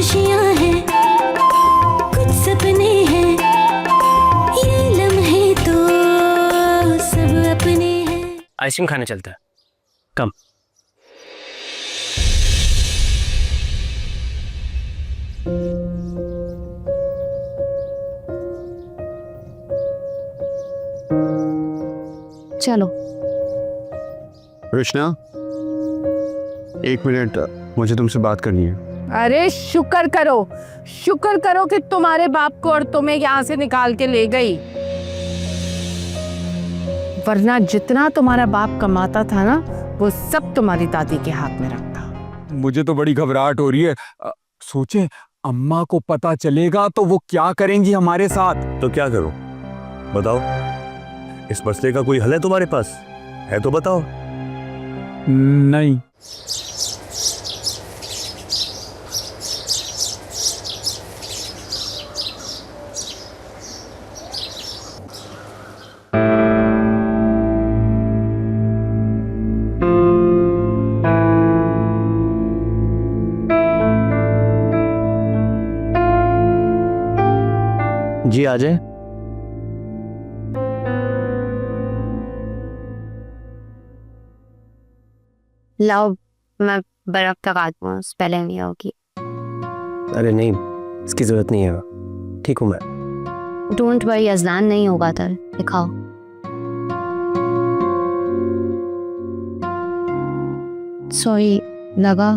खुशियाँ हैं, कुछ सपने हैं, ये लम्हे तो सब अपने हैं। आइसक्रीम खाने चलता है, कम। चलो। कृष्णा, एक मिनट, मुझे तुमसे बात करनी है। अरे शुक्र करो कि तुम्हारे बाप को और तुम्हें यहाँ से निकाल के ले गई, वरना जितना तुम्हारा बाप कमाता था ना वो सब तुम्हारी दादी के हाथ में रखता। मुझे तो बड़ी घबराहट हो रही है। सोचे अम्मा को पता चलेगा तो वो क्या करेंगी हमारे साथ। तो क्या करूं, बताओ। इस मसले का कोई हल है तुम्हारे पास? है तो बताओ। नहीं। जी आ जाए। लाओ, मैं बर्फ लगा दूँ, पहले नहीं होगी। अरे नहीं, इसकी जरूरत नहीं है, ठीक हूँ मैं। डोंट वरी अजलान, नहीं होगा तर दिखाओ। सॉरी, लगा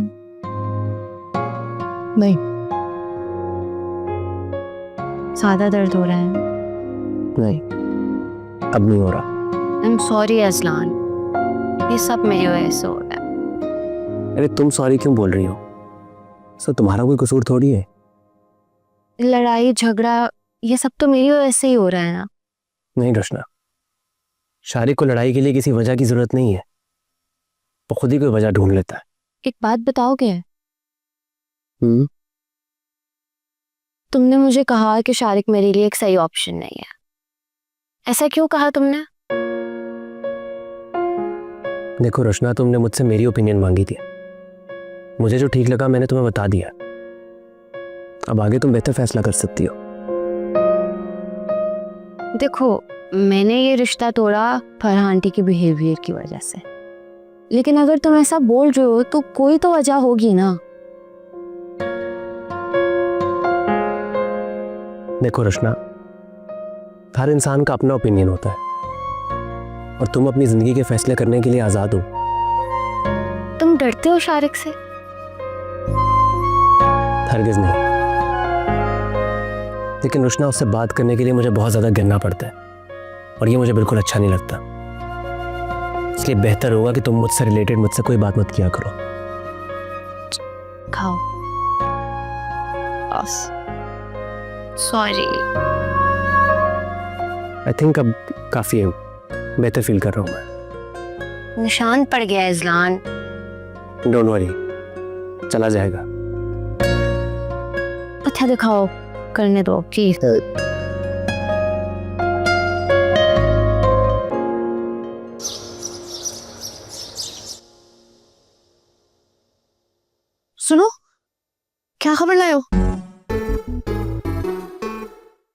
नहीं। ज्यादा दर्द हो रहा है? नहीं, अब नहीं हो रहा। आई एम सॉरी अजलान, ये सब मेरी वजह से हो रहा है। अरे तुम सॉरी क्यों बोल रही हो? सर तुम्हारा कोई कसूर थोड़ी है। लड़ाई झगड़ा ये सब तो मेरी वजह से ही हो रहा है ना। नहीं रोशना, शारिक को लड़ाई के लिए किसी वजह की जरूरत नहीं है, वो खुद ही कोई वजह ढूंढ लेता है। एक बात बताओगे? हम्म। तुमने मुझे कहा कि शारिक मेरे लिए एक सही ऑप्शन नहीं है, ऐसा क्यों कहा तुमने? देखो रोशना, तुमने मुझसे मेरी ओपिनियन मांगी थी, मुझे जो ठीक लगा मैंने तुम्हें बता दिया। अब आगे तुम बेहतर फैसला कर सकती हो। देखो, मैंने ये रिश्ता तोड़ा फरहान आंटी की बिहेवियर की वजह से, लेकिन अगर तुम ऐसा बोल रहे हो तो कोई तो वजह होगी ना। देखो रोशना, हर इंसान का अपना ओपिनियन होता है और तुम अपनी जिंदगी के फैसले करने के लिए आजाद हो। तुम डरते हो शारिक से? हरगिज नहीं, लेकिन रोशना उससे बात करने के लिए मुझे बहुत ज्यादा गिरना पड़ता है और ये मुझे बिल्कुल अच्छा नहीं लगता। इसलिए बेहतर होगा कि तुम मुझसे रिलेटेड मुझसे कोई बात मत किया करो। खाओ। सॉरी। आई थिंक अब काफी है, बेहतर फील कर रहा हूँ मैं। निशान पड़ गया इज़लान। डोंट वरी, चला जाएगा। अच्छा दिखाओ, करने दो प्लीज। सुनो, क्या खबर लाए हो?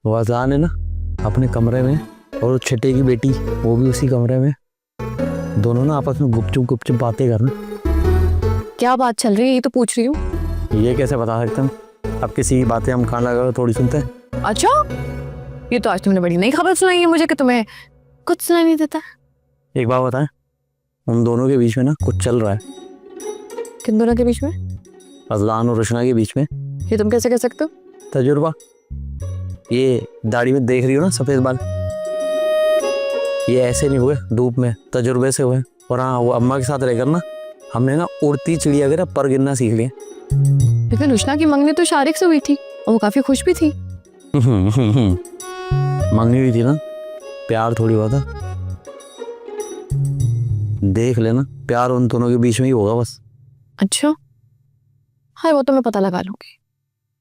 वो अजान है ना अपने कमरे में, और छठे की बेटी वो भी उसी कमरे में, दोनों ना आपस में गुपचुप बातें करना। क्या बात चल रही है ये तो पूछ रही हूँ। ये कैसे बता सकते हम? अब किसी की बातें हम कान लगा थोड़ी सुनते हैं। अच्छा, ये तो आज तुमने बड़ी नई खबर सुनाई है मुझे कि तुम्हें कुछ सुनाई नहीं देता। एक बात बताएं, उन दोनों के बीच में ना कुछ चल रहा है। किन दोनों के बीच में? अजलान और रोशना के बीच में। ये तुम कैसे कह सकते हो? तजुर्बा, ये दाढ़ी में देख रही हो ना सफेद बाल, ये ऐसे नहीं हुए धूप में, तजुर्बे से हुए। और हाँ, वो अम्मा के साथ रहकर ना हमने ना उड़ती चिड़िया की पर गिरना सीख लिया। लेकिन रुशना की मंगनी तो शारिक से हुई थी और वो काफी खुश भी थी। मंगनी हुई थी ना, प्यार थोड़ी हुआ था। देख लेना, प्यार उन दोनों के बीच में ही होगा बस। अच्छा, हाँ वो तो मैं पता लगा लूंगी।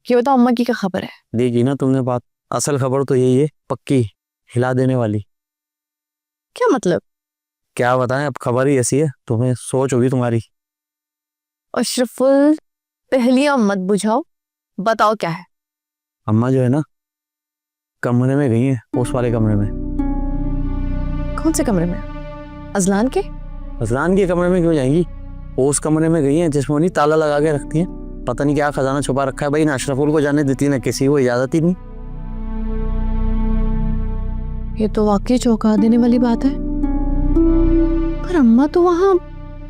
ये बताओ अम्मा की क्या खबर है? देखी ना तुमने बात, असल खबर तो यही है, पक्की हिला देने वाली। क्या मतलब? क्या बताएं, अब खबर ही ऐसी है, तुम्हें सोच होगी तुम्हारी। अशरफुल, पहलियां मत बुझाओ, बताओ क्या है? अम्मा जो है ना, कमरे में गई है, उस वाले कमरे में। कौन से कमरे में? अजलान के? अजलान के कमरे में क्यों जाएंगी? वो उस कमरे में गई है जिसमें उन्हीं ताला लगा के रखती है। पता नहीं क्या खजाना छुपा रखा है भाई, ना अशरफुल को जाने देती, ना किसी को इजाजत ही नहीं। ये तो वाकई चौंका देने वाली बात है। पर अम्मा तो वहाँ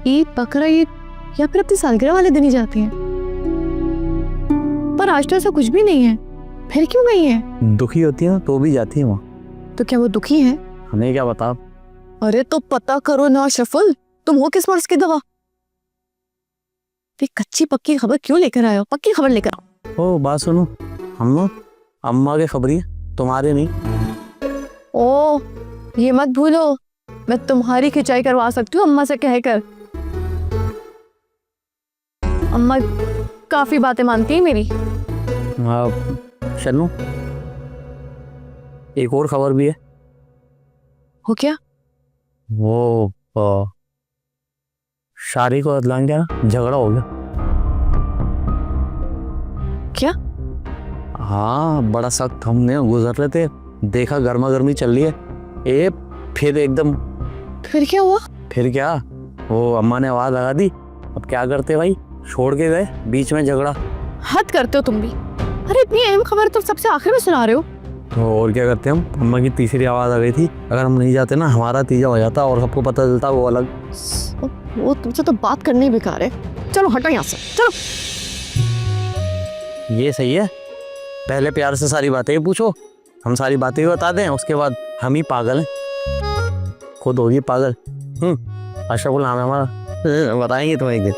ईद, बकरा ईद या फिर अपनी सालगिरह वाले दिन ही जाती हैं। पर आज तो ऐसा कुछ भी नहीं है, फिर क्यों गई है? दुखी होती है ना तो भी जाती है वहाँ। तो क्या वो दुखी है? हमें क्या बता। अरे तो पता करो ना अशरफुल, तुम हो किस मर्ज की दवा? कच्ची पक्की खबर क्यों लेकर आए हो? पक्की खबर लेकर आओ। ओ बात सुनो, हम लोग अम्मा के खबरी है, तुम्हारे नहीं। ओ ये मत भूलो, मैं तुम्हारी खिंचाई करवा सकती हूँ अम्मा से कहकर। अम्मा काफी बातें मानती है मेरी। शन्नू, एक और खबर भी है। हो क्या? वो शारी को अदलान क्या ना झगड़ा हो गया। क्या? हाँ, बड़ा सख्त। हमने गुजर रहे थे, देखा गर्मा गर्मी चल रही है, ए फिर एकदम। फिर क्या हुआ? फिर क्या, वो अम्मा ने आवाज लगा दी। अब क्या करते भाई, छोड़ के गए, बीच में झगड़ा। हद करते हो तुम भी। अरे इतनी अहम खबर तो सबसे आखिर में सुना रहे हो। तो और क्या करते हम, अम्मा की तीसरी आवाज आ गई थी। अगर हम नहीं जाते ना, हमारा तीजा हो जाता और सबको पता चलता वो अलग। वो तुमसे तो बात करनी ही बेकार है। चलो हटो यहाँ से, चलो। ये सही है, पहले प्यार से सारी बातें ही पूछो, हम सारी बातें ही बता दें, उसके बाद हम ही पागल हैं। खुद होगी पागल। अशरफुल नाम है हमारा, बताएंगे तुम्हें एक दिन।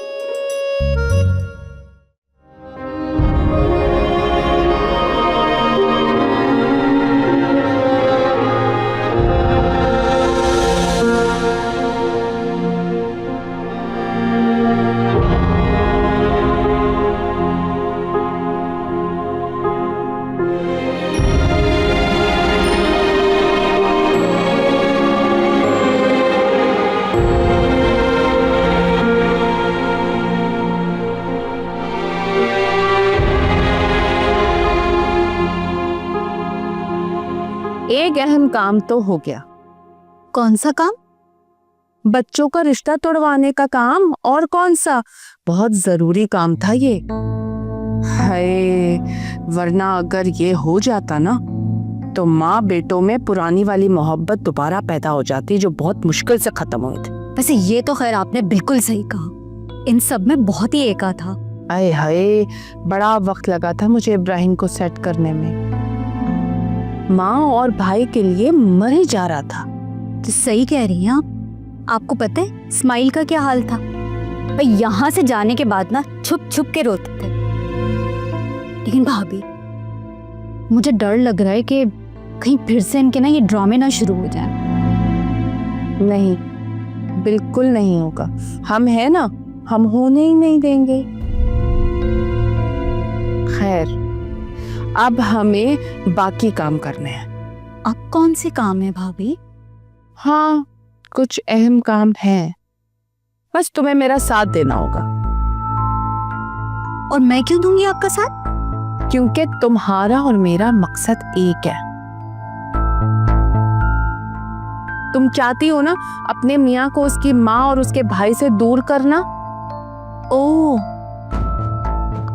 एक अहम काम तो हो गया। कौन सा काम? बच्चों का रिश्ता तोड़वाने का काम। और कौन सा? बहुत जरूरी काम था ये। हाय, वरना अगर ये हो जाता ना तो माँ बेटों में पुरानी वाली मोहब्बत दोबारा पैदा हो जाती, जो बहुत मुश्किल से खत्म हुई थी। वैसे ये तो खैर आपने बिल्कुल सही कहा, इन सब में बहुत ही एका था। आए हाय, बड़ा वक्त लगा था मुझे इब्राहिम को सेट करने में। माँ और भाई के लिए मर ही जा रहा था। तो सही कह रही हैं आप। आपको पता है इस्माइल का क्या हाल था? भाई यहाँ से जाने के बाद ना छुप छुप के रोते थे। लेकिन भाभी, मुझे डर लग रहा है कि कहीं फिर से इनके ना ये ड्रामे ना शुरू हो जाए। नहीं, बिल्कुल नहीं होगा। हम हैं ना, हम होने ही नहीं देंगे। खैर, अब हमें बाकी काम करने हैं। अब कौन से काम है भाभी? हाँ, कुछ अहम काम है, बस तुम्हें मेरा साथ देना होगा। और मैं क्यों दूंगी आपका साथ? क्योंकि तुम्हारा और मेरा मकसद एक है। तुम चाहती हो ना अपने मियाँ को उसकी माँ और उसके भाई से दूर करना। ओह,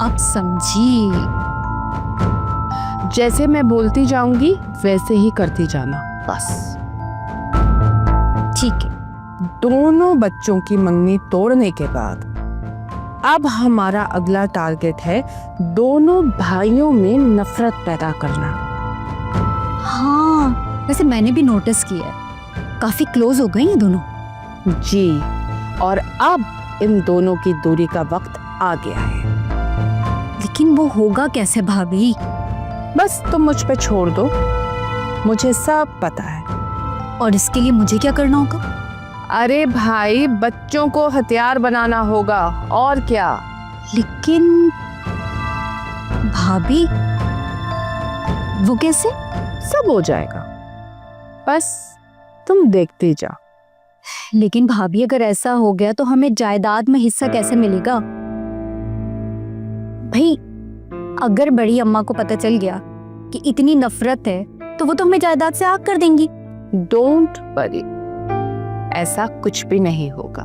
अब समझी। जैसे मैं बोलती जाऊंगी वैसे ही करती जाना, बस। ठीक है। दोनों बच्चों की मंगनी तोड़ने के बाद अब हमारा अगला टारगेट है दोनों भाइयों में नफरत पैदा करना। हाँ, वैसे मैंने भी नोटिस किया है, काफी क्लोज हो गए ये दोनों। जी, और अब इन दोनों की दूरी का वक्त आ गया है। लेकिन वो होगा कैसे भाभी? बस तुम मुझ पे छोड़ दो, मुझे सब पता है। और इसके लिए मुझे क्या करना होगा? अरे भाई, बच्चों को हथियार बनाना होगा, और क्या। लेकिन भाभी, वो कैसे? सब हो जाएगा, बस तुम देखते जाओ। लेकिन भाभी, अगर ऐसा हो गया तो हमें जायदाद में हिस्सा कैसे मिलेगा? भाई, अगर बड़ी अम्मा को पता चल गया कि इतनी नफरत है तो वो तो हमें जायदाद से आग कर देंगी। डोंट वरी, ऐसा कुछ भी नहीं होगा।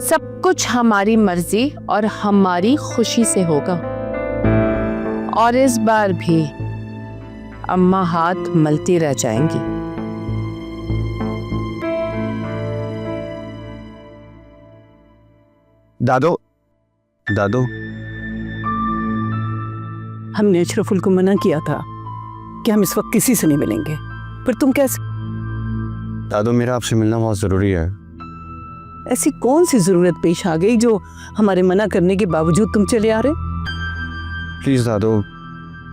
सब कुछ हमारी मर्जी और हमारी खुशी से होगा। और इस बार भी अम्मा हाथ मलती रह जाएंगी। दादो, दादो, हमने अशरफुल को मना किया था कि हम इस वक्त किसी से नहीं मिलेंगे, पर तुम कैसे? दादो मेरा आपसे मिलना बहुत ज़रूरी है। ऐसी कौन सी जरूरत पेश आ गई जो हमारे मना करने के बावजूद तुम चले आ रहे? प्लीज़ दादो,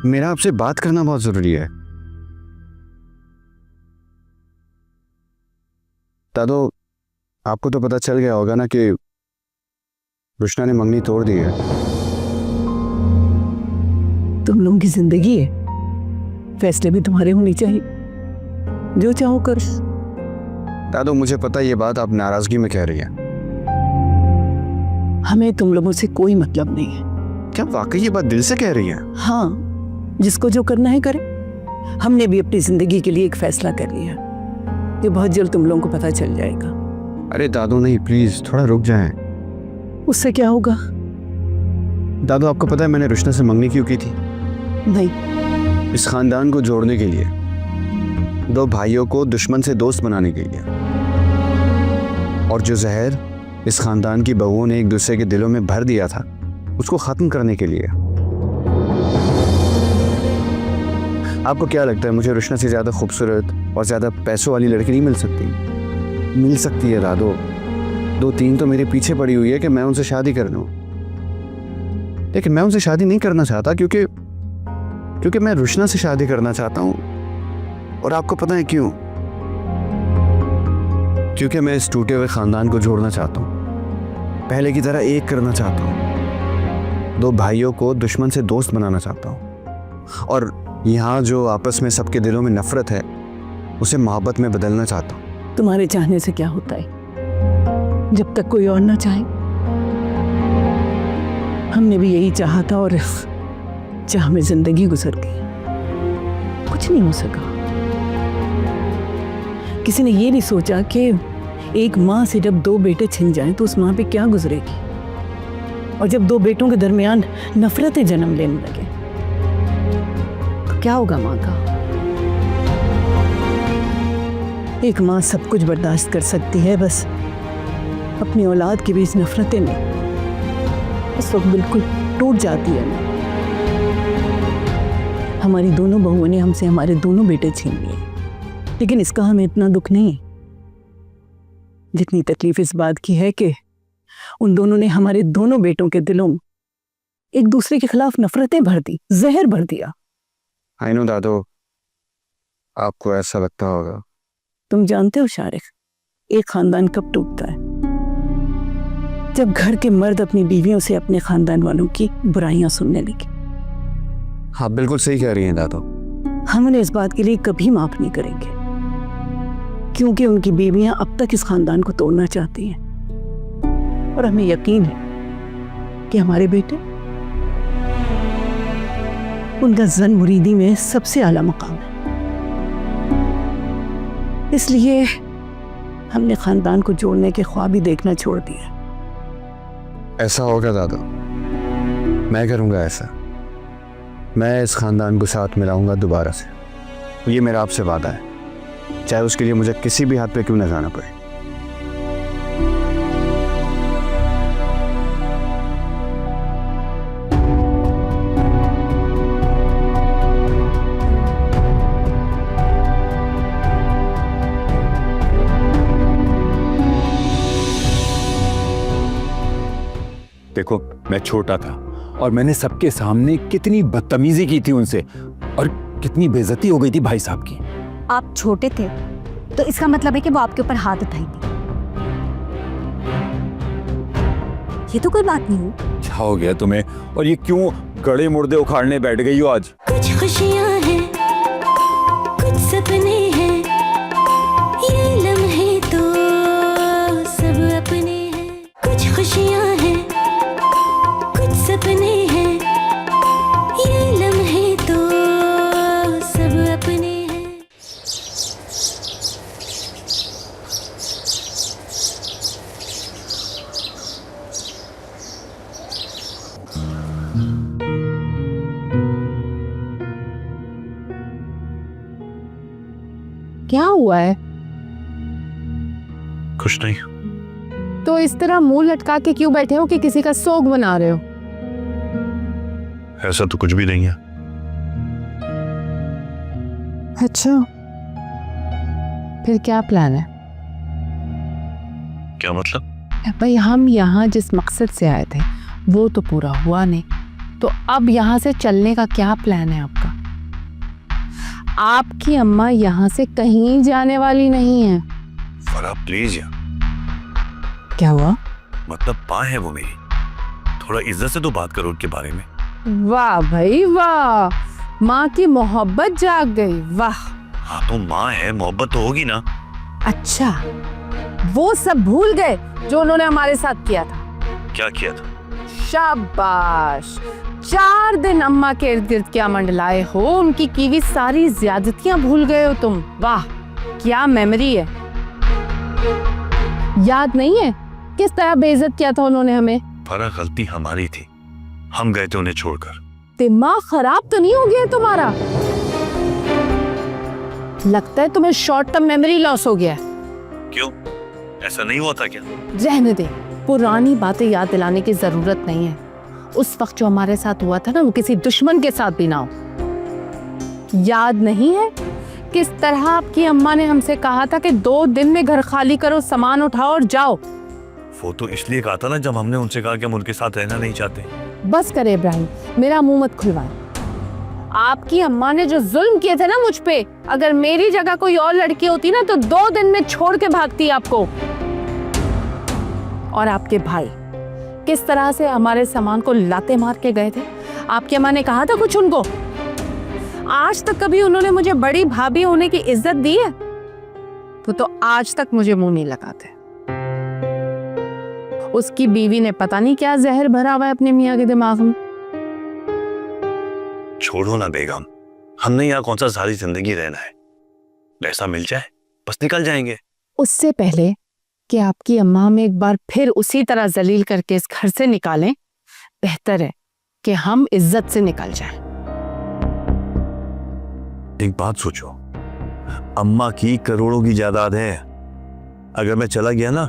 मेरा आपसे बात करना बहुत ज़रूरी है। दादो, आपको तो पता चल गया होगा ना कि रुशना ने मंगनी तोड़ दी है। तुम लोगों की जिंदगी है, फैसले भी तुम्हारे होने चाहिए, जो चाहो कर। दादो मुझे पता ये बात आप नाराज़गी में कह रही हैं। हमें तुम लोगों से कोई मतलब नहीं है। क्या वाकई ये बात दिल से कह रही हैं? हाँ, जिसको जो करना है करे। हमने भी अपनी जिंदगी के लिए एक फैसला कर लिया, ये बहुत जल्द तुम लोगों को पता चल जाएगा। अरे दादो नहीं, प्लीज़ थोड़ा रुक जाएं। उससे क्या होगा? दादो आपको पता है मैंने रुशना से मंगनी क्यों की थी? नहीं। इस खानदान को जोड़ने के लिए, दो भाइयों को दुश्मन से दोस्त बनाने के लिए, और जो जहर इस खानदान की बहुओं ने एक दूसरे के दिलों में भर दिया था उसको खत्म करने के लिए। आपको क्या लगता है मुझे रुशना से ज़्यादा खूबसूरत और ज़्यादा पैसों वाली लड़की नहीं मिल सकती? मिल सकती है दादो। 2-3 तो मेरे पीछे पड़ी हुई है कि मैं उनसे शादी कर लूं, लेकिन मैं उनसे शादी नहीं करना चाहता क्योंकि मैं रुशना से शादी करना चाहता हूं। और आपको पता है क्यों? क्योंकि मैं इस टूटे हुए खानदान को जोड़ना चाहता हूं, पहले की तरह एक करना चाहता हूं, दो भाइयों को दुश्मन से दोस्त बनाना चाहता हूं, और यहाँ जो आपस में सबके दिलों में नफरत है उसे मोहब्बत में बदलना चाहता हूं। तुम्हारे चाहने से क्या होता है, जब तक कोई और ना चाहे। हमने भी यही चाहा था और चाह में जिंदगी गुजर गई, कुछ नहीं हो सका। किसी ने ये नहीं सोचा कि एक माँ से जब 2 बेटे छिन जाएं तो उस माँ पे क्या गुजरेगी, और जब 2 बेटों के दरमियान नफरतें जन्म लेने लगे तो क्या होगा माँ का। एक माँ सब कुछ बर्दाश्त कर सकती है, बस अपनी औलाद के बीच नफरतें नहीं, उस वक्त बिल्कुल टूट जाती है ना। हमारी दोनों बहुओं ने हमसे हमारे दोनों बेटे छीन लिए, लेकिन इसका हमें इतना दुख नहीं है जितनी तकलीफ इस बात की है कि उन दोनों ने हमारे दोनों बेटों के दिलों में एक दूसरे के खिलाफ नफरतें भर दी, जहर भर दिया। आई नो दादो, आपको ऐसा लगता होगा। तुम जानते हो शारिक, एक खानदान कब टूटता है? जब घर के मर्द अपनी बीवियों से अपने खानदान वालों की बुराइयां सुनने लगे। हाँ बिल्कुल सही कह रही हैं दादो। हम उन्हें इस बात के लिए कभी माफ नहीं करेंगे, क्योंकि उनकी बीवियां अब तक इस खानदान को तोड़ना चाहती हैं, और हमें यकीन है कि हमारे बेटे उनका जन मुरीदी में सबसे आला मकाम है। इसलिए हमने खानदान को जोड़ने के ख्वाब ही देखना छोड़ दिया। ऐसा होगा दादो, मैं करूँगा ऐसा। मैं इस खानदान को साथ मिलाऊंगा दोबारा से, ये मेरा आपसे वादा है, चाहे उसके लिए मुझे किसी भी हाथ पे क्यों न जाना पड़े। देखो, मैं छोटा था और मैंने सबके सामने कितनी बदतमीजी की थी उनसे, और कितनी बेइज्जती हो गई थी भाई साहब की। आप छोटे थे तो इसका मतलब है कि वो आपके ऊपर हाथ उठाएंगे, ये तो कोई बात नहीं हुई। क्या हो गया तुम्हें, और ये क्यों गड़े मुर्दे उखाड़ने बैठ गई हो आज? कुछ खुशियाँ हैं, कुछ सपने हैं, ये लम्हे तो सब अपने हैं। कुछ खुशियाँ हैं, कुछ सपने हैं, क्या हुआ है? कुछ नहीं। तो इस तरह मुंह लटका के क्यों बैठे हो कि किसी का सोग बना रहे हो? ऐसा तो कुछ भी नहीं है। अच्छा, फिर क्या प्लान है? क्या मतलब? भाई हम यहाँ जिस मकसद से आए थे वो तो पूरा हुआ नहीं, तो अब यहाँ से चलने का क्या प्लान है आपका? आपकी अम्मा यहाँ से कहीं जाने वाली नहीं है। फरा प्लीज यार। क्या हुआ? मतलब माँ है वो मेरी, थोड़ा इज्जत से तो बात करो उनके बारे में। वाह भाई वाह, माँ की मोहब्बत जाग गई, वाह। हाँ तो माँ है, मोहब्बत तो होगी ना। अच्छा, वो सब भूल गए जो उन्होंने हमारे साथ किया था? क्या किया था? शाबाश, 4 दिन अम्मा के इर्द गिर्द क्या मंडलाए हो, उनकी की हुई सारी ज्यादतियां भूल गए हो तुम। वाह, क्या मेमोरी है। याद नहीं है किस तरह बेइज्जत किया था उन्होंने हमें? फरा गलती हमारी थी, हम गए थे उन्हें छोड़कर। दिमाग खराब तो नहीं हो गया तुम्हारा? लगता है तुम्हें शॉर्ट टर्म मेमोरी लॉस हो गया है। क्यों, ऐसा नहीं हुआ था क्या? रहने दे, पुरानी बातें याद दिलाने की जरूरत नहीं है। उस वक्त जो हमारे साथ हुआ था ना, वो किसी दुश्मन के साथ भी ना हो। याद नहीं है किस तरह आपकी अम्मा ने हमसे कहा था कि 2 दिन में घर खाली करो, सामान उठाओ और जाओ। वो तो इसलिए कहा था ना जब हमने उनसे कहा कि हम उनके साथ रहना नहीं चाहते। बस करे इब्राहिम, मेरा मुंह मत खुलवाए। आपकी अम्मा ने जो जुल्म किए थे ना मुझ पे, अगर मेरी जगह कोई और लड़की होती ना तो 2 दिन में छोड़ के भागती आपको। और आपके भाई किस तरह से हमारे सामान को लाते मार के गए थे। आपकी अम्मा ने कहा था कुछ उनको? आज तक कभी उन्होंने मुझे बड़ी भाभी होने की इज्जत दी है? तो आज तक मुझे मुंह नहीं लगाते। उसकी बीवी ने पता नहीं क्या जहर भरा हुआ है अपने मियाँ के दिमाग में। छोड़ो ना बेगम, हमने यहाँ कौन सा सारी जिंदगी रहना है, पैसा मिल जाए बस निकल जाएंगे। उससे पहले कि आपकी अम्मा हमें एक बार फिर उसी तरह जलील करके इस घर से निकालें, बेहतर है कि हम इज्जत से निकल जाएं। एक बात सोचो, अम्मा की करोड़ों की जायदाद है। अगर मैं चला गया ना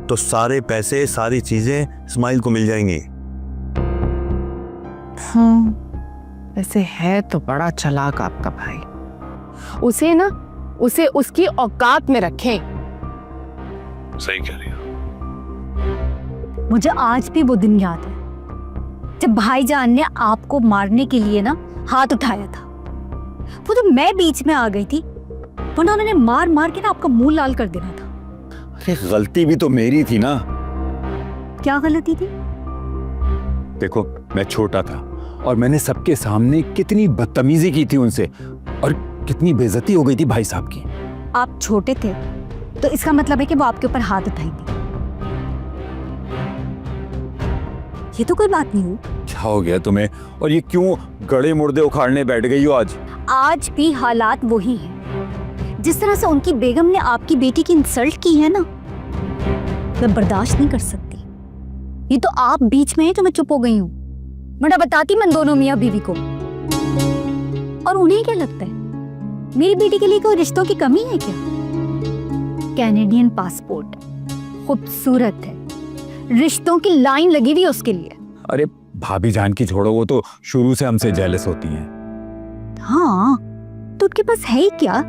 तो सारे पैसे, सारी चीजें इस्माइल को मिल जाएंगी। हाँ, वैसे है तो बड़ा चालाक आपका भाई। उसे उसकी औकात में रखें। सही कह रही हो। मुझे आज भी वो दिन याद है जब भाईजान ने आपको मारने के लिए ना हाथ उठाया था। वो तो मैं बीच में आ गई थी, वरना उन्होंने मार मार के ना आपका मुंह लाल कर देना था। अरे गलती भी तो मेरी थी ना। क्या गलती थी? देखो मैं छोटा था और मैंने सबके सामने कितनी बदतमीजी की थी उनसे, और कितनी बेइज्जती हो गई थी भाई साहब की। आप छोटे थे तो इसका मतलब है कि वो आपके ऊपर हाथ उठाएंगे। ये तो कोई बात नहीं हुई। क्या हो गया तुम्हें, और ये क्यों गड़े मुर्दे उखाड़ने बैठ गई हो आज? आज भी हालात वही हैं। जिस तरह से उनकी बेगम ने आपकी बेटी की इंसल्ट की है ना, मैं बर्दाश्त नहीं कर सकती। ये तो आप बीच में है तो मैं चुप हो गई हूँ, वरना बताती मैं दोनों मियाँ बीवी को। और उन्हें क्या लगता है मेरी बेटी के लिए कोई रिश्तों की कमी है क्या? कैनेडियन पासपोर्ट, खूबसूरत है, रिश्तों की लाइन लगी हुई है उसके लिए। अरे भाभी जान की छोड़ो, वो तो शुरू से हमसे जेलस होती हैं। हाँ, तो उनके पास है ही क्या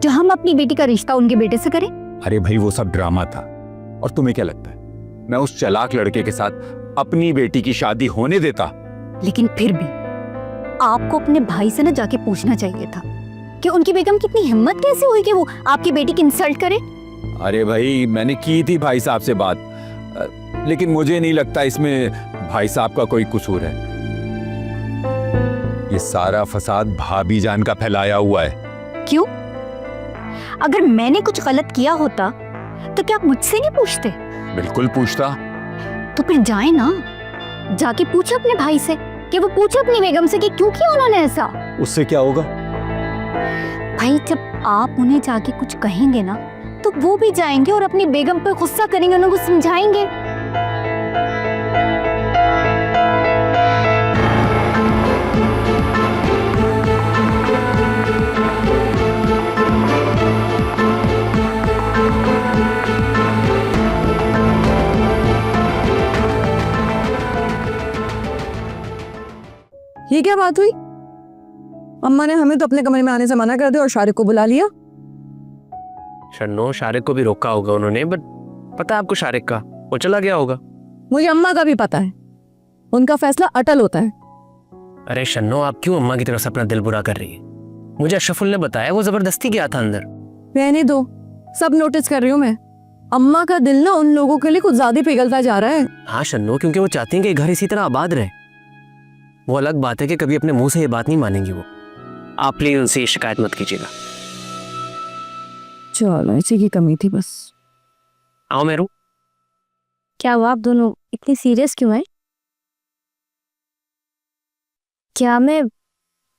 जो हम अपनी बेटी का रिश्ता उनके बेटे से करें? अरे भाई वो सब ड्रामा था। और तुम्हें क्या लगता है मैं उस चालाक लड़के के साथ अपनी बेटी की शादी होने देता? लेकिन फिर भी आपको अपने भाई से ना जाके पूछना चाहिए था कि उनकी बेगम कितनी हिम्मत कैसे हुई कि वो आपकी बेटी की इंसल्ट करे। अरे भाई मैंने की थी भाई साहब से बात, लेकिन मुझे नहीं लगता इसमें भाई साहब का कोई कसूर है। ये सारा फसाद भाभी जान का फैलाया हुआ है। क्यों? अगर मैंने कुछ गलत किया होता तो क्या आप मुझसे नहीं पूछते? बिल्कुल पूछता। तो फिर जाए ना, जाके पूछो अपने भाई से कि वो पूछो अपनी बेगम से कि क्यों किया उन्होंने ऐसा। उससे क्या होगा? भाई जब आप उन्हें जाके कुछ कहेंगे ना तो वो भी जाएंगे और अपनी बेगम पर गुस्सा करेंगे, उनको समझाएंगे। ये क्या बात हुई? अम्मा ने हमें तो अपने कमरे में आने से मना कर दिया और शारिक को बुला लिया। शन्नो, शारिक को भी रोका होगा उन्होंने, बट पता है आपको शारिक का, वो चला गया होगा। मुझे अम्मा का भी पता है, उनका फैसला अटल होता है। अरे शन्नो, आप क्यों अम्मा की तरफ से अपना दिल बुरा कर रही है? मुझे अशरफुल ने बताया वो जबरदस्ती गया था अंदर। रहने दो, सब नोटिस कर रही हूँ मैं। अम्मा का दिल ना उन लोगों के लिए कुछ ज्यादा पिघलता जा रहा है। हाँ शन्नो, क्योंकि वो चाहती हैं कि घर इसी तरह आबाद रहे। वो अलग बात है कि कभी अपने मुंह से ये बात नहीं मानेंगी वो। आप प्लीज उनसे ये शिकायत मत कीजिएगा। चलो, इसी की कमी थी बस। आओ मेरू। क्या हुआ, आप दोनों इतनी सीरियस क्यों हैं? क्या मैं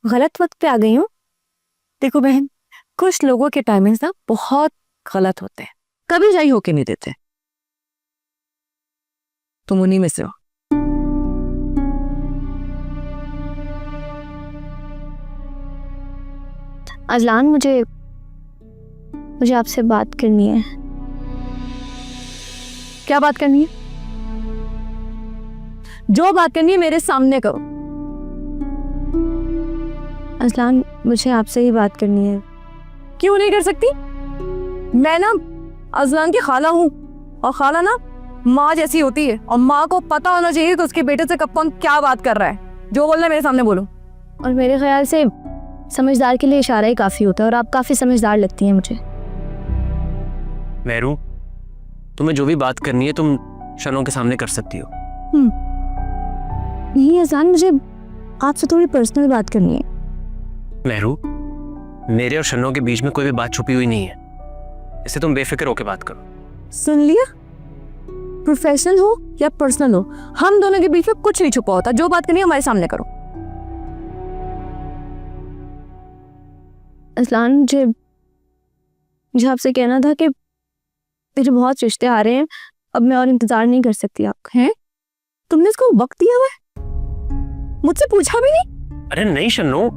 गलत वक्त पे आ गई हूँ? देखो बहन, कुछ लोगों के टाइमिंग्स ना बहुत गलत होते हैं, कभी सही होके नहीं देते। तुम उन्हीं में से हो। अजलान, मुझे आपसे बात करनी है। क्या बात करनी है? जो बात करनी है मेरे सामने करो। अजलान, मुझे आपसे ही बात करनी है। क्यों नहीं कर सकती? मैं ना अजलान की खाला हूँ, और खाला ना माँ जैसी होती है, और माँ को पता होना चाहिए कि उसके बेटे से कब कौन क्या बात कर रहा है। जो बोलना है मेरे सामने बोलो। और मेरे ख्याल से समझदार के लिए इशारा ही काफी होता है, और आप काफी समझदार लगती हैं मुझे। मेरू, तुम्हें जो भी बात करनी है तुम शन्नो के सामने कर सकती हो। नहीं अजलान, मुझे आपसे थोड़ी पर्सनल बात करनी है। मेहरू, मेरे और शन्नो के बीच में कोई भी बात छुपी हुई नहीं है, इससे तुम बेफिक्र होकर बात करो। सुन लिया? प्रोफेशनल हो या पर्सनल हो, हम दोनों के बीच में कुछ नहीं छुपा होता। जो बात करनी है हमारे सामने करो। अजलान, मुझे आपसे कहना था कि मेरे बहुत रिश्ते आ रहे हैं, अब मैं और इंतजार नहीं कर सकती। आप हैं? तुमने इसको वक्त दिया हुआ है? मुझसे पूछा भी नहीं? अरे नहीं शन्नो,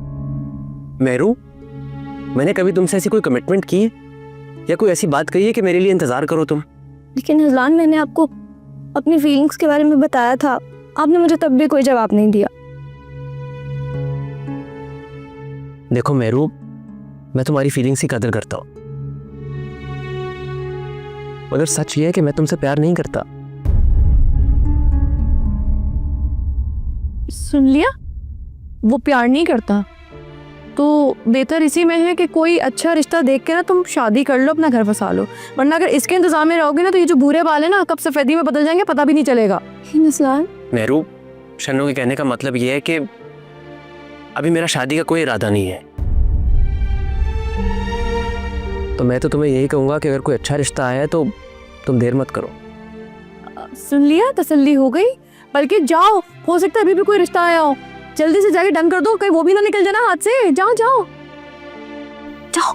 मेरू, मैंने कभी तुमसे ऐसी कोई कमिटमेंट की है या कोई ऐसी बात कही है कि मेरे लिए इंतजार करो तुम? लेकिन अजलान, मैंने आपको अपनी फीलिंग्स के बारे में बताया था, आपने मुझे तब भी कोई जवाब नहीं दिया। देखो मेरू, मैं तुम्हारी फीलिंग्स की कदर करता हूँ, मगर सच ये है कि मैं तुमसे प्यार नहीं करता। सुन लिया? वो प्यार नहीं करता तो बेहतर इसी में है कि कोई अच्छा रिश्ता देख के ना तुम शादी कर लो, अपना घर बसा लो। वरना अगर इसके इंतजाम में रहोगे ना तो ये जो भूरे बाल है ना कब सफेदी में बदल जाएंगे पता भी नहीं चलेगा। मेरू, शन्नो के कहने का मतलब ये है कि अभी मेरा शादी का कोई इरादा नहीं है, तो मैं तो तुम्हें यही कहूंगा कि अगर कोई अच्छा रिश्ता आया है तो तुम देर मत करो। सुन लिया? तसल्ली हो गई? बल्कि जाओ, हो सकता है अभी भी कोई रिश्ता आया हो, जल्दी से जाके डन कर दो, कहीं वो भी ना निकल जाना हाथ से। जाओ जाओ जाओ,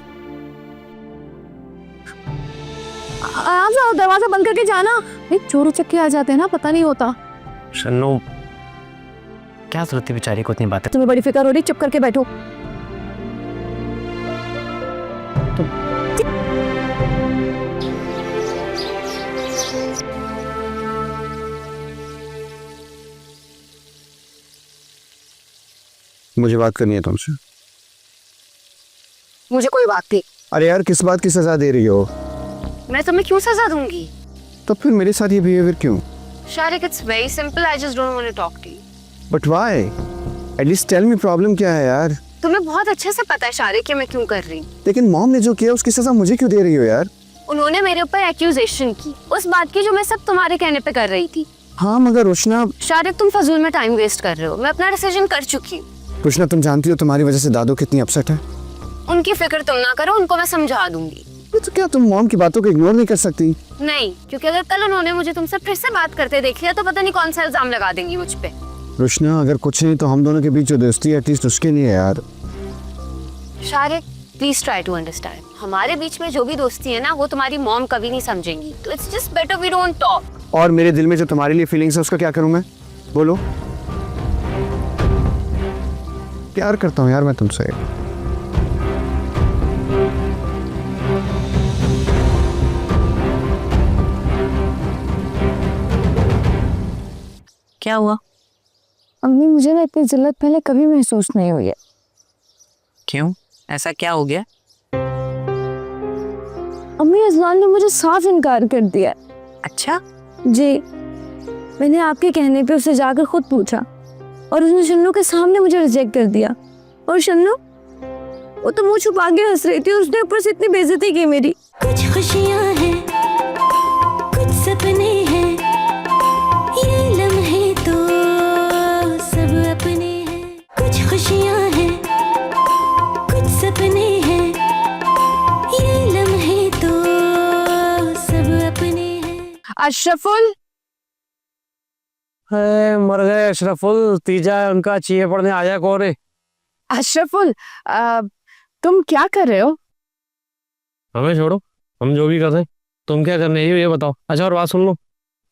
आ जाओ, दरवाजा बंद करके जाना। चोर उचक्के आ जाते हैं ना, पता नहीं होता। शन्नो, क्या जरूरत है बेचारी को इतनी बातें? तुम्हें बड़ी फिक्र हो रही, चुप करके बैठो। मुझे बात करनी है तुमसे। मुझे कोई बात नहीं। अरे यार, किस बात की सजा दे रही हो? मैं तुम्हें क्यों सजा दूंगी? तो फिर मेरे साथ ये बिहेवियर क्यों? Shariq, it's very simple. I just don't want to talk to you. But why? At least tell me problem क्या है यार? तुम्हें बहुत अच्छे से पता है शारिक कि मैं क्यों कर रही हूँ। लेकिन मॉम ने जो किया उसकी सजा मुझे क्यों दे रही हो यार? उन्होंने मेरे ऊपर एक्यूजेशन की, उस बात की जो मैं सब तुम्हारे कहने पे कर रही थी। हाँ मगर रोशना। शारिक, तुम फजूल में टाइम वेस्ट कर रहे हो। मैं अपना डिसीजन कर चुकी हूँ। रोशना, तुम जानती हो तुम्हारी वजह से दादू कितनी अपसेट है। उनकी फिक्र तुम ना करो, उनको मैं समझा दूंगी। तो क्या तुम मॉम की बातों को इग्नोर नहीं कर सकती? नहीं, क्योंकि अगर कल उन्होंने मुझे तुमसे फिर से बात करते देख लिया तो पता नहीं कौन सा इल्जाम लगा देंगी मुझ पे। रोशना, अगर कुछ नहीं तो हम दोनों के बीच जो दोस्ती है एटलीस्ट उसके लिए यार। Shariq, please try to understand. हमारे बीच में जो भी दोस्ती है ना वो तुम्हारी मॉम कभी नहीं समझेंगी, तो it's just better we don't talk. और मेरे दिल में जो तुम्हारे लिए फीलिंग्स है उसका क्या करूं मैं? बोलो। प्यार करता हूं यार मैं तुमसे। क्या हुआ? अम्मी मुझे ना इतनी जिल्लत पहले कभी महसूस नहीं हुई है। क्यों, ऐसा क्या हो गया? अम्मी अजलान ने मुझे साफ इनकार कर दिया। अच्छा, जी, मैंने आपके कहने पे उसे जाकर खुद पूछा और उसने शन्नू के सामने मुझे रिजेक्ट कर दिया। और शन्नू वो तो मुंह छुपा के हंस रही थी और उसने ऊपर से इतनी बेइज्जती की मेरी। कुछ खुशियाँ हैं, कुछ सपने हैं, ये लम्हे तो सब अपने हैं। कुछ खुशियाँ हैं, कुछ सपने हैं, ये लम्हे तो सब अपने हैं। अशरफुल, मर गए अशरफुल, तीजा है उनका, चाहिए पड़ने आया कौन है? अशरफुल, तुम क्या कर रहे हो? हमें छोड़ो, हम जो भी कर रहे हैं। तुम क्या करने हो ये बताओ। अच्छा और बात सुन लो,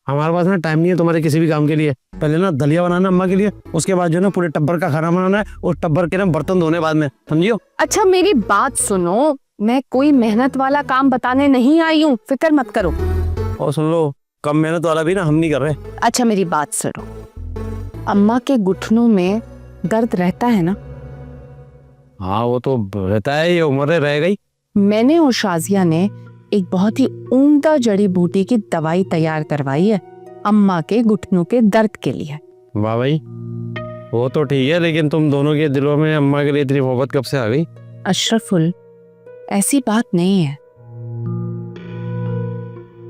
हमारे पास ना टाइम नहीं है तुम्हारे किसी भी काम के लिए। पहले ना दलिया बनाना अम्मा के लिए, उसके बाद जो ना पूरे टब्बर का खाना बनाना है, और टब्बर के ना बर्तन धोने बाद में, समझियो? अच्छा मेरी बात सुनो, मैं कोई मेहनत वाला काम बताने नहीं आई हूँ, फिक्र मत करो। और सुन लो, कम मेहनत वाला भी ना हम नहीं कर रहे। अच्छा मेरी बात सुनो, अम्मा के घुटनों में दर्द रहता है ना? हाँ वो तो रहता है, ये उम्र रह गई। मैंने और शाजिया ने एक बहुत ही उम्दा जड़ी बूटी की दवाई तैयार करवाई है अम्मा के घुटनों के दर्द के लिए। वाह भाई, वो तो ठीक है, लेकिन तुम दोनों के दिलों में अम्मा के लिए इतनी मोहब्बत कब से आ गई? अशरफुल, ऐसी बात नहीं है।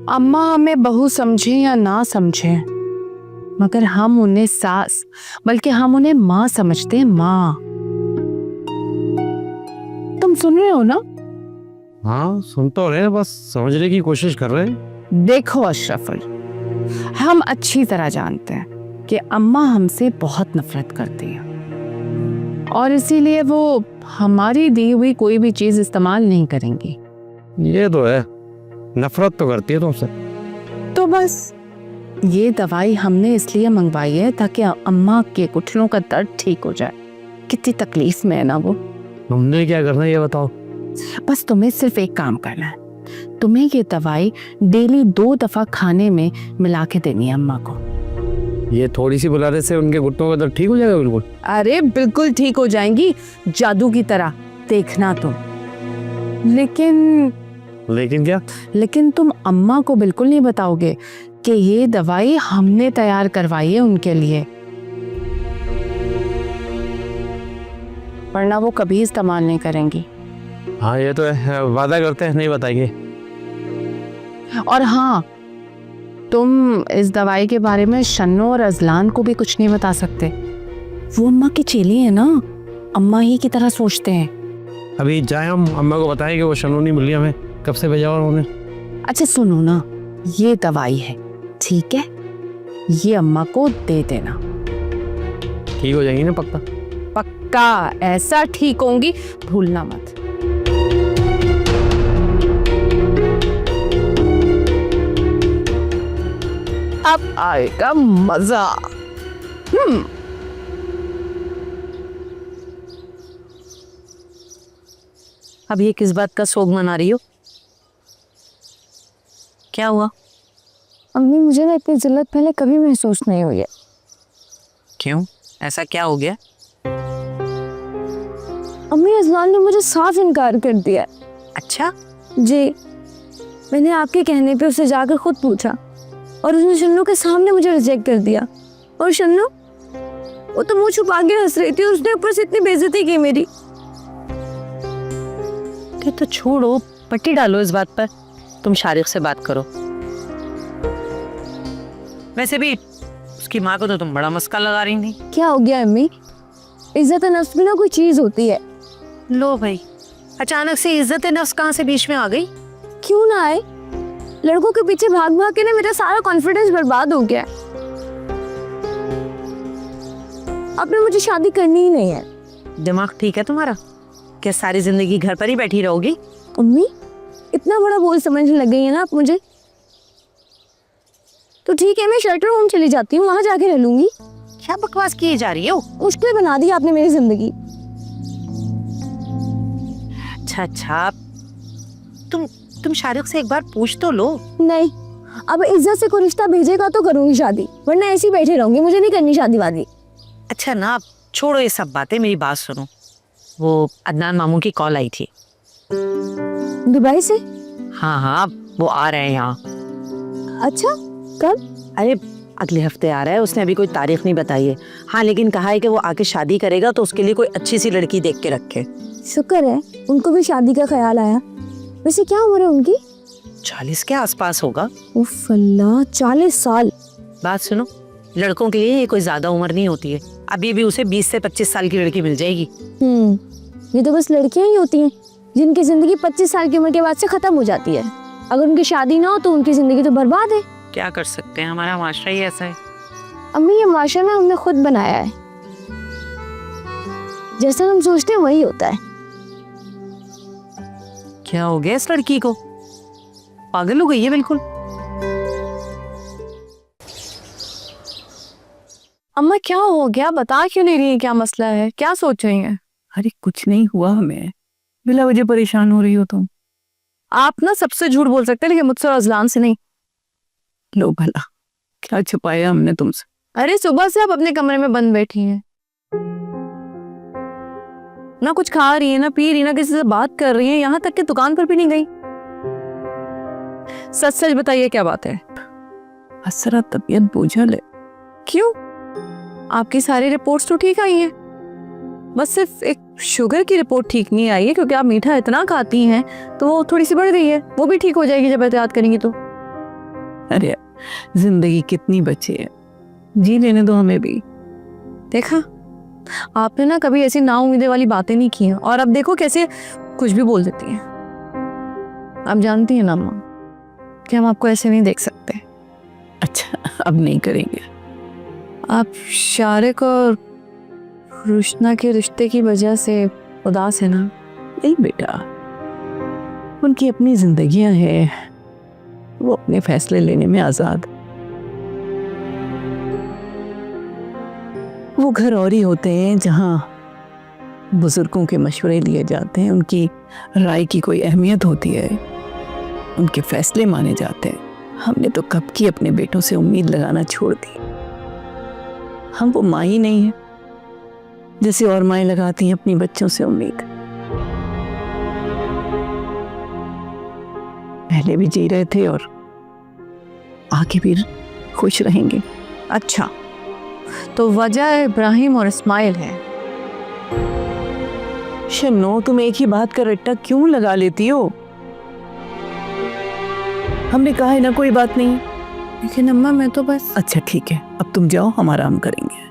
अम्मा हमें बहू समझे या ना समझे, मगर हम उन्हें सास बल्कि हम उन्हें माँ समझते हैं, माँ। तुम सुन रहे हो ना? हाँ सुन तो रहे हैं, बस समझने की कोशिश कर रहे हैं। देखो अशरफुल, हम अच्छी तरह जानते हैं कि अम्मा हमसे बहुत नफरत करती हैं और इसीलिए वो हमारी दी हुई कोई भी चीज इस्तेमाल नहीं करेंगी। ये तो है, नफरत तो करती है तुमसे। तो बस ये दवाई हमने इसलिए मंगवाई है ताकि अम्मा के घुटनों का दर्द ठीक हो जाए। कितनी तकलीफ में है ना वो। तुमने क्या करना है ये बताओ। बस तुम्हें सिर्फ एक काम करना है, तुम्हें ये दवाई डेली 2 दफा खाने में मिला के देनी है अम्मा को। ये थोड़ी सी बुलाने से उनके घुटनों का दर्द ठीक हो जाएगा? बिल्कुल। अरे बिल्कुल ठीक हो जाएंगी, जादू की तरह, देखना तुम। लेकिन क्या? लेकिन तुम अम्मा को बिल्कुल नहीं बताओगे कि ये दवाई हमने तैयार करवाई है उनके लिए, वरना वो कभी इस्तेमाल नहीं करेंगी। हाँ ये तो है, वादा करते हैं नहीं बताएंगे। और हाँ, तुम इस दवाई के बारे में शन्नो और अजलान को भी कुछ नहीं बता सकते। वो अम्मा की चेली है ना, अम्मा ही की तरह सोचते हैं। अभी जाए हम अम्मा को बताएं कि वो शन्नो नहीं मिली हमें, कब से भेजा हुआ उन्होंने। अच्छा सुनो ना, ये दवाई है, ठीक है? ये अम्मा को दे देना। ठीक हो जाएंगी ना पक्का? पक्का, ऐसा ठीक होंगी, भूलना मत। अब आएगा मजा। अब ये किस बात का शोक मना रही हो? क्या हुआ? अम्मी मुझे ना इतनी जिल्लत पहले कभी महसूस नहीं हुई है। क्यों, ऐसा क्या हो गया? अम्मी अजलान ने मुझे साफ इनकार कर दिया। अच्छा, जी, मैंने आपके कहने पे उसे जाकर खुद पूछा और उसने शन्नू के सामने मुझे रिजेक्ट कर दिया। और शन्नू वो तो मुंह छुपा के हंस रही थी और उसने ऊपर से इतनी बेइज्जती की मेरी। तो छोड़ो, पट्टी डालो इस बात पर। तुम शारिक से बात करो। वैसे भी उसकी माँ को तो तुम बड़ा मस्का लगा रही थी। क्या हो गया अम्मी? इज्जत नफ्स भी ना कोई चीज होती है। लो भाई, अचानक से इज्जत नफ्स कहाँ से बीच में आ गई? क्यों ना आए, लड़कों के पीछे भाग भाग के ना मेरा सारा कॉन्फिडेंस बर्बाद हो गया। आपने मुझे शादी करनी ही नहीं है। दिमाग ठीक है तुम्हारा? क्या सारी जिंदगी घर पर ही बैठी रहोगी? अम्मी इतना बड़ा बोल समझने लग गई है ना आप मुझे। तो ठीक है, मैं शेल्टर होम चली जाती हूँ, वहां जाके रह लूंगी। क्या बकवास किए जा रही हो? मुश्किल बना दी आपने मेरी जिंदगी। अच्छा, तुम शारिक से एक बार पूछ तो लो। नहीं, अब इज्जत से कोई रिश्ता भेजेगा तो करूंगी शादी, वरना ऐसे ही बैठे रहूंगी। मुझे नहीं करनी शादी वादी। अच्छा ना, आप छोड़ो ये सब बातें, मेरी बात सुनो। वो अदनान मामू की कॉल आई थी। दुबई से? हाँ हाँ, वो आ रहे हैं यहाँ। अच्छा, कब? अरे अगले हफ्ते आ रहा है, उसने अभी कोई तारीख नहीं बताई है। हाँ लेकिन कहा है कि वो आके शादी करेगा तो उसके लिए कोई अच्छी सी लड़की देख के रखे। शुक्र है उनको भी शादी का ख्याल आया। वैसे क्या उम्र है उनकी? 40 के आसपास होगा। उफ अल्लाह, 40 साल। बात सुनो, लड़कों के लिए ये कोई ज्यादा उम्र नहीं होती है। अभी भी उसे 20 से 25 साल की लड़की मिल जाएगी। ये तो बस लड़कियां ही होती हैं जिनकी जिंदगी 25 साल की उम्र के बाद से खत्म हो जाती है। अगर उनकी शादी ना हो तो उनकी जिंदगी तो बर्बाद है। क्या कर सकते हैं, हमारा माशरा ही ऐसा है। अम्मी, ये माशरा ना हमने खुद बनाया है। जैसा हम सोचते हैं वही होता है। क्या हो गया इस लड़की को, पागल हो गई है बिल्कुल। अम्मा क्या हो गया, बता क्यों नहीं रही है, क्या मसला है, क्या सोच रही हैं? अरे कुछ नहीं हुआ हमें, बिला वजह परेशान हो रही हो तुम। आप ना सबसे झूठ बोल सकते हैं लेकिन मुझसे और अजलान से नहीं। लो भला, क्या छुपाया हमने तुमसे? अरे सुबह से आप अपने कमरे में बंद बैठी हैं, ना कुछ खा रही है, ना पी रही, ना किसी से बात कर रही है, यहाँ तक कि दुकान पर भी नहीं गई। सच सच बताइए क्या बात है? असरा तबीयत बोझल है। क्यों? आपकी सारी रिपोर्ट्स तो ठीक आई हैं, बस सिर्फ एक शुगर की रिपोर्ट ठीक नहीं आई है क्योंकि आप मीठा इतना खाती हैं तो वो थोड़ी सी बढ़ गई है। वो भी ठीक हो जाएगी जब एहतियात करेंगी तो। अरे जिंदगी कितनी बची है, जी लेने दो हमें भी। देखा, आपने ना कभी ऐसी नाउम्मीदी वाली बातें नहीं की हैं और अब देखो कैसे कुछ भी बोल देती हैं। आप जानती हैं ना अम्मा कि हम आपको ऐसे नहीं देख सकते। अच्छा, अब नहीं करेंगे। आप शारिक और रुशना के रिश्ते की वजह से उदास है ना? नहीं बेटा, उनकी अपनी जिंदगियां हैं, वो अपने फैसले लेने में आजाद। वो घर और ही होते हैं जहां बुजुर्गों के मशवरे लिए जाते हैं, उनकी राय की कोई अहमियत होती है, उनके फैसले माने जाते हैं। हमने तो कब की अपने बेटों से उम्मीद लगाना छोड़ दी। हम वो माँ ही नहीं है जैसे और माएं लगाती हैं अपनी बच्चों से उम्मीद। पहले भी जी रहे थे और आगे भी खुश रहेंगे। अच्छा, तो वजह इब्राहिम और इस्माइल है। शन्नो, तुम एक ही बात का रट्टा क्यों लगा लेती हो? हमने कहा है ना कोई बात नहीं। लेकिन अम्मा मैं तो बस। अच्छा ठीक है, अब तुम जाओ, हम आराम करेंगे।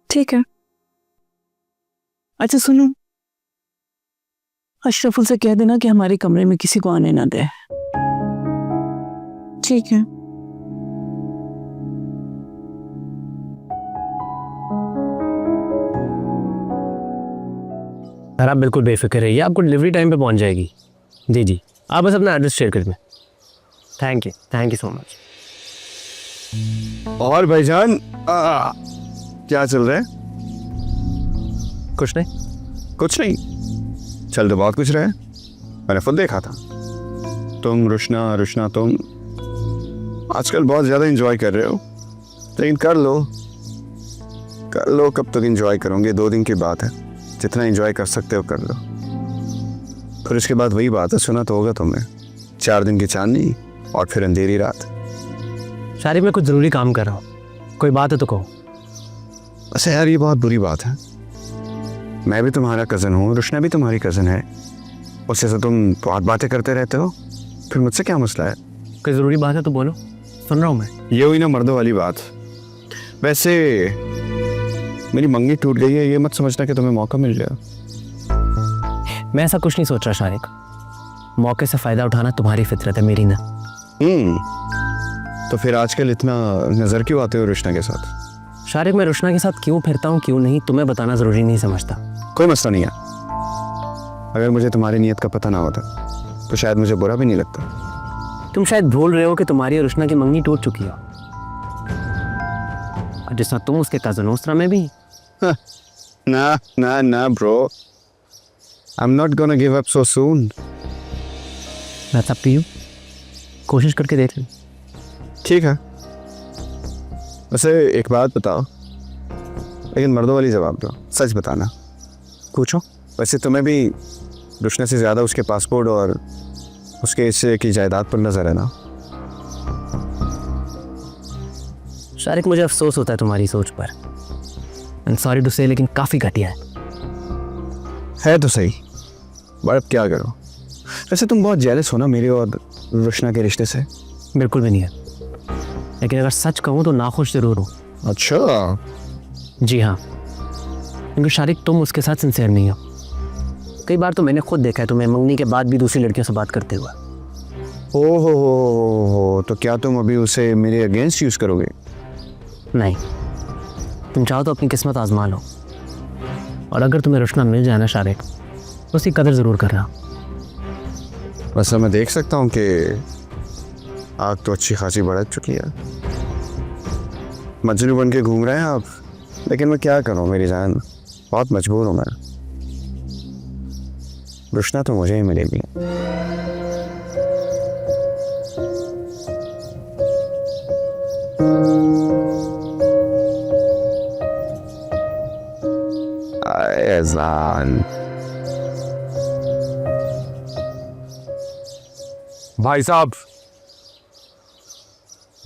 ठीक है। अच्छा सुनो, अशरफुल से कह देना कि हमारे कमरे में किसी को आने ना दे। ठीक है। सर आप बिल्कुल बेफिक्र रहिए, आपको डिलीवरी टाइम पे पहुंच जाएगी। जी जी, आप बस अपना एड्रेस शेयर कर दें। Thank you so much. और भाईजान क्या चल रहा है? कुछ नहीं। कुछ नहीं चल तो बहुत कुछ रहा है, मैंने खुद देखा था। तुम रुशना तुम आजकल बहुत ज़्यादा एंजॉय कर रहे हो, लेकिन कर लो। कब तक एंजॉय करोगे? 2 दिन की बात है, जितना एंजॉय कर सकते हो कर लो। फिर इसके बाद वही बात है, सुना तो होगा तुमने, 4 दिन की चांदनी और फिर अंधेरी रात। शारिक मैं कुछ ज़रूरी काम कर रहा हूँ, कोई बात है तो कहो। अच्छा यार, ये बहुत बुरी बात है। मैं भी तुम्हारा कज़न हूँ, रुशना भी तुम्हारी कज़न है, उससे तो तुम बहुत बातें करते रहते हो, फिर मुझसे क्या मसला है? कोई ज़रूरी बात है तो बोलो, सुन रहा हूँ मैं। ये हुई ना मर्दों वाली बात। वैसे मेरी मंगनी टूट गई है, ये मत समझना कि तुम्हें मौका मिल गया। मैं ऐसा कुछ नहीं सोच रहा शारिक, मौके से फ़ायदा उठाना तुम्हारी फितरत है, मेरी ना। तो फिर आजकल इतना नज़र क्यों आते हो रुशना के साथ? शारिक मैं रुशना के साथ क्यों फिरता हूँ क्यों नहीं, तुम्हें बताना ज़रूरी नहीं समझता। कोई मसला नहीं है, अगर मुझे तुम्हारी नीयत का पता ना होता तो शायद मुझे बुरा भी नहीं लगता। तुम शायद भूल रहे हो कि तुम्हारी और रुशना की मंगनी टूट चुकी हो, और जिस तुम उसके कज़न हो उस तरह में भी। ना bro, I am not gonna give up so soon. मैं सब पी कोशिश करके देख ली। ठीक है, वैसे एक बात बताओ, लेकिन मर्दों वाली जवाब दो, सच बताना। पूछो। वैसे तुम्हें भी रुशना से ज़्यादा उसके पासपोर्ट और उसके हिस्से की जायदाद पर नजर है ना? शारिक, मुझे अफसोस होता है तुम्हारी सोच पर। एंड सॉरी टू से, लेकिन काफ़ी घटिया है तो सही, बट अब क्या करो। वैसे तुम बहुत जेलस हो ना मेरे और रुशना के रिश्ते से? बिल्कुल भी नहीं है, लेकिन अगर सच कहूँ तो नाखुश ज़रूर हूँ। अच्छा। जी हाँ, क्योंकि शारिक तुम उसके साथ सिंसियर नहीं हो। कई बार तो मैंने खुद देखा है तुम्हें मंगनी के बाद भी दूसरी लड़कियों से बात करते हुए। ओहो, तो क्या तुम अभी उसे मेरे अगेंस्ट यूज़ करोगे? नहीं, तुम चाहो तो अपनी किस्मत आजमा लो, और अगर तुम्हें रुशना मिल जाए ना शारिक, तो उसकी कदर ज़रूर करना। वैसे मैं देख सकता हूँ कि आग तो अच्छी खासी बढ़ चुकी है, मजनू बन के घूम रहे हैं आप, लेकिन मैं क्या करूँ मेरी जान, बहुत मजबूर हूँ मैं। रुशना तो मुझे ही मिलेगी। एजान, भाई साहब,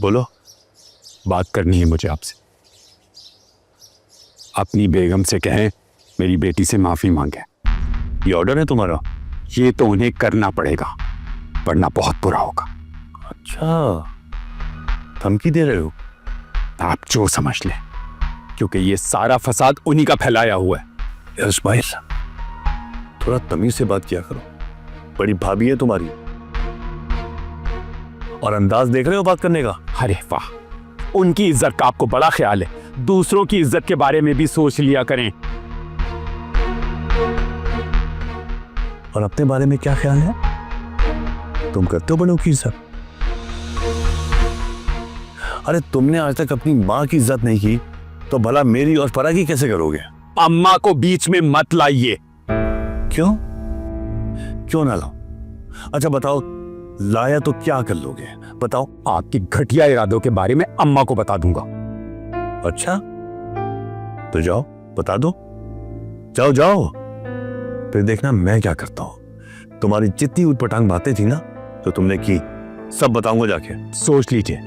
बोलो। बात करनी है मुझे आपसे। अपनी बेगम से कहें मेरी बेटी से माफी मांगे। ये ऑर्डर है तुम्हारा? ये तो उन्हें करना पड़ेगा, वरना बहुत बुरा होगा। अच्छा, धमकी दे रहे हो? आप जो समझ लें, क्योंकि ये सारा फसाद उन्हीं का फैलाया हुआ है। यस भाई, थोड़ा तमीज से बात किया करो, बड़ी भाभी है तुम्हारी, और अंदाज देख रहे हो बात करने का। अरे वाह, उनकी इज्जत का आपको बड़ा ख्याल है। दूसरों की इज्जत के बारे में भी सोच लिया करें। और अपने बारे में क्या ख्याल है? तुम करते हो बड़ों की इज्जत? अरे तुमने आज तक अपनी माँ की इज्जत नहीं की, तो भला मेरी और फरा की कैसे करोगे? अम्मा को बीच में मत लाइए। क्यों? क्यों ना लाओ? अच्छा बताओ, लाया तो क्या कर लोगे? बताओ। आपके घटिया इरादों के बारे में अम्मा को बता दूंगा। अच्छा, तो जाओ बता दो, जाओ जाओ, फिर देखना मैं क्या करता हूं। तुम्हारी जितनी उटपटांग बातें थी ना जो तुमने की, सब बताऊंगा जाके। सोच लीजिए,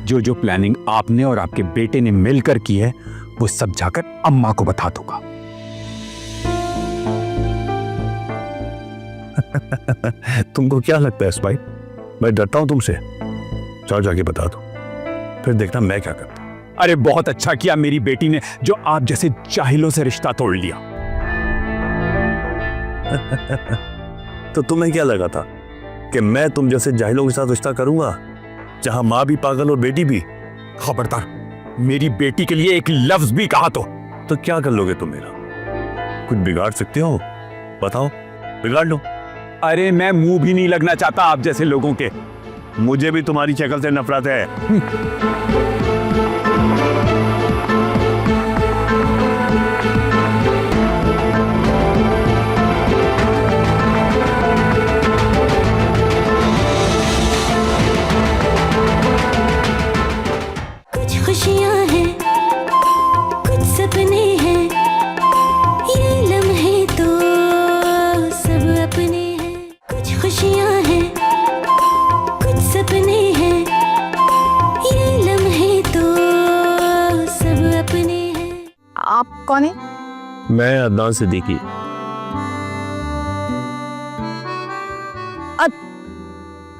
जो जो प्लानिंग आपने और आपके बेटे ने मिलकर की है, वो सब जाकर अम्मा को बता दूंगा। तुमको क्या लगता है भाई, मैं डरता हूं तुमसे? जाओ जाके बता दो, फिर देखना मैं क्या करता हूं। अरे बहुत अच्छा किया मेरी बेटी ने, जो आप जैसे जाहिलों से रिश्ता तोड़ लिया। तो तुम्हें क्या लगा था कि मैं तुम जैसे जाहिलों के साथ रिश्ता करूंगा, जहां माँ भी पागल और बेटी भी? खबरदार, मेरी बेटी के लिए एक लफ्ज भी कहा तो क्या कर लोगे तुम मेरा? कुछ बिगाड़ सकते हो? बताओ, बिगाड़ लो। अरे मैं मुंह भी नहीं लगना चाहता आप जैसे लोगों के। मुझे भी तुम्हारी शक्ल से नफरत है। कुछ खुशियाँ हैं, कुछ सपने हैं, ये लम्हे तो सब अपने हैं। कुछ खुशियाँ हैं, कुछ सपने हैं, ये लम्हे तो सब अपने हैं। आप कौन है? मैं अदनान सिद्दीकी।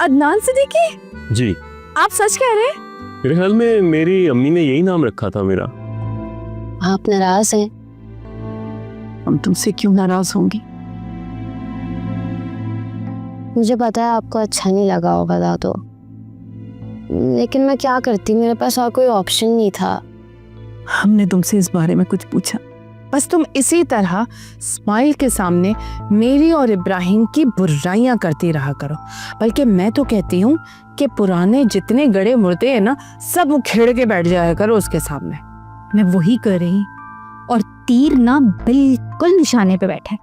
अदनान सिद्दीकी? जी। आप सच कह रहे हैं? मेरे ख्याल में मेरी अम्मी ने यही नाम रखा था मेरा। आप नाराज हैं? हम तुमसे क्यों नाराज होंगी? मुझे पता है आपको अच्छा नहीं लगा होगा दादो, लेकिन मैं क्या करती, मेरे पास और कोई ऑप्शन नहीं था। हमने तुमसे इस बारे में कुछ पूछा? बस तुम इसी तरह स्माइल के सामने मेरी और इब्राहिम की बुराइयां करती रहा करो। बल्कि मैं तो कहती हूँ कि पुराने जितने गड़े मुर्दे हैं ना, सब उखेड़ के बैठ जाया करो उसके सामने। मैं वही कर रही, और तीर ना बिल्कुल निशाने पे बैठा है।